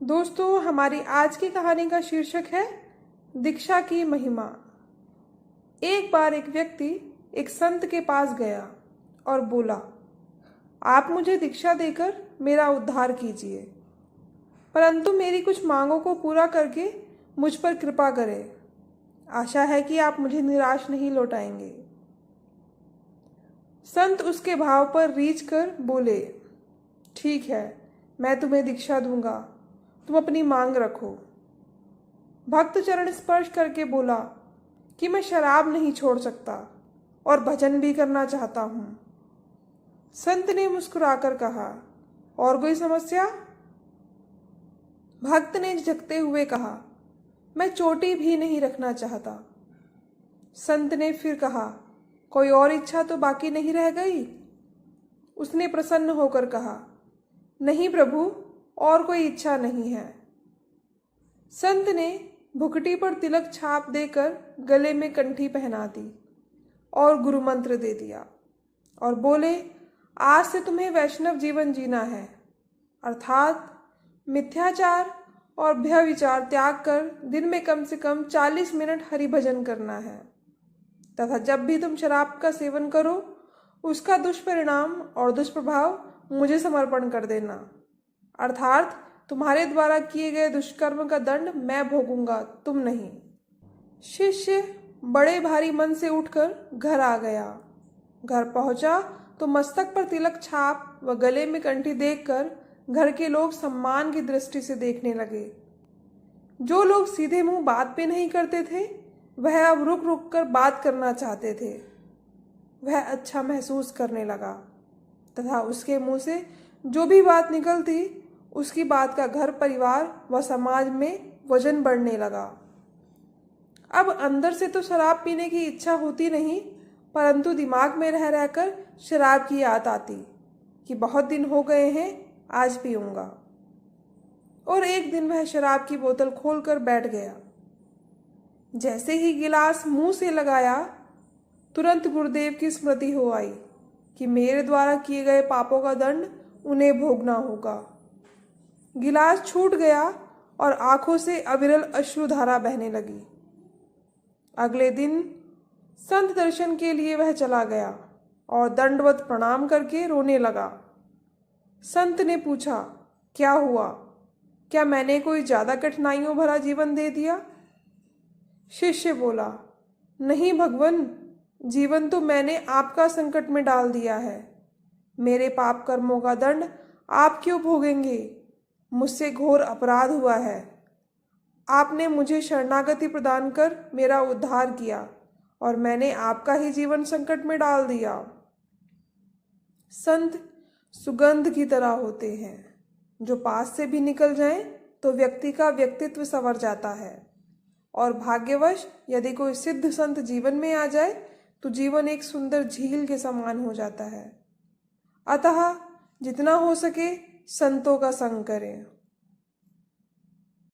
दोस्तों, हमारी आज की कहानी का शीर्षक है दीक्षा की महिमा। एक बार एक व्यक्ति एक संत के पास गया और बोला, आप मुझे दीक्षा देकर मेरा उद्धार कीजिए, परंतु मेरी कुछ मांगों को पूरा करके मुझ पर कृपा करें। आशा है कि आप मुझे निराश नहीं लौटाएंगे। संत उसके भाव पर रीझ कर बोले, ठीक है, मैं तुम्हें दीक्षा दूंगा, तुम अपनी मांग रखो। भक्त चरण स्पर्श करके बोला कि मैं शराब नहीं छोड़ सकता और भजन भी करना चाहता हूं। संत ने मुस्कुराकर कहा, और कोई समस्या? भक्त ने झिझकते हुए कहा, मैं चोटी भी नहीं रखना चाहता। संत ने फिर कहा, कोई और इच्छा तो बाकी नहीं रह गई? उसने प्रसन्न होकर कहा, नहीं प्रभु, और कोई इच्छा नहीं है। संत ने भुकटी पर तिलक छाप देकर गले में कंठी पहना दी और गुरु मंत्र दे दिया और बोले, आज से तुम्हें वैष्णव जीवन जीना है, अर्थात मिथ्याचार और व्यभिचार त्याग कर दिन में कम से कम 40 मिनट हरि भजन करना है, तथा जब भी तुम शराब का सेवन करो उसका दुष्परिणाम और दुष्प्रभाव मुझे समर्पण कर देना, अर्थात तुम्हारे द्वारा किए गए दुष्कर्म का दंड मैं भोगूंगा, तुम नहीं। शिष्य बड़े भारी मन से उठकर घर आ गया। घर पहुंचा तो मस्तक पर तिलक छाप व गले में कंठी देखकर घर के लोग सम्मान की दृष्टि से देखने लगे। जो लोग सीधे मुंह बात भी नहीं करते थे, वह अब रुक रुक कर बात करना चाहते थे। वह अच्छा महसूस करने लगा तथा उसके मुंह से जो भी बात निकलती, उसकी बात का घर परिवार व समाज में वजन बढ़ने लगा। अब अंदर से तो शराब पीने की इच्छा होती नहीं, परंतु दिमाग में रह रहकर शराब की याद आती कि बहुत दिन हो गए हैं, आज पीऊंगा। और एक दिन वह शराब की बोतल खोलकर बैठ गया। जैसे ही गिलास मुंह से लगाया, तुरंत गुरुदेव की स्मृति हो आई कि मेरे द्वारा किए गए पापों का दंड उन्हें भोगना होगा। गिलास छूट गया और आंखों से अविरल अश्रुधारा बहने लगी। अगले दिन संत दर्शन के लिए वह चला गया और दंडवत प्रणाम करके रोने लगा। संत ने पूछा, क्या हुआ? क्या मैंने कोई ज्यादा कठिनाइयों भरा जीवन दे दिया? शिष्य बोला, नहीं भगवान, जीवन तो मैंने आपका संकट में डाल दिया है। मेरे पाप कर्मों का दंड आप क्यों भोगेंगे? मुझसे घोर अपराध हुआ है। आपने मुझे शरणागति प्रदान कर मेरा उद्धार किया और मैंने आपका ही जीवन संकट में डाल दिया। संत सुगंध की तरह होते हैं, जो पास से भी निकल जाएं तो व्यक्ति का व्यक्तित्व संवर जाता है, और भाग्यवश यदि कोई सिद्ध संत जीवन में आ जाए तो जीवन एक सुंदर झील के समान हो जाता है। अतः जितना हो सके संतों का संग करें।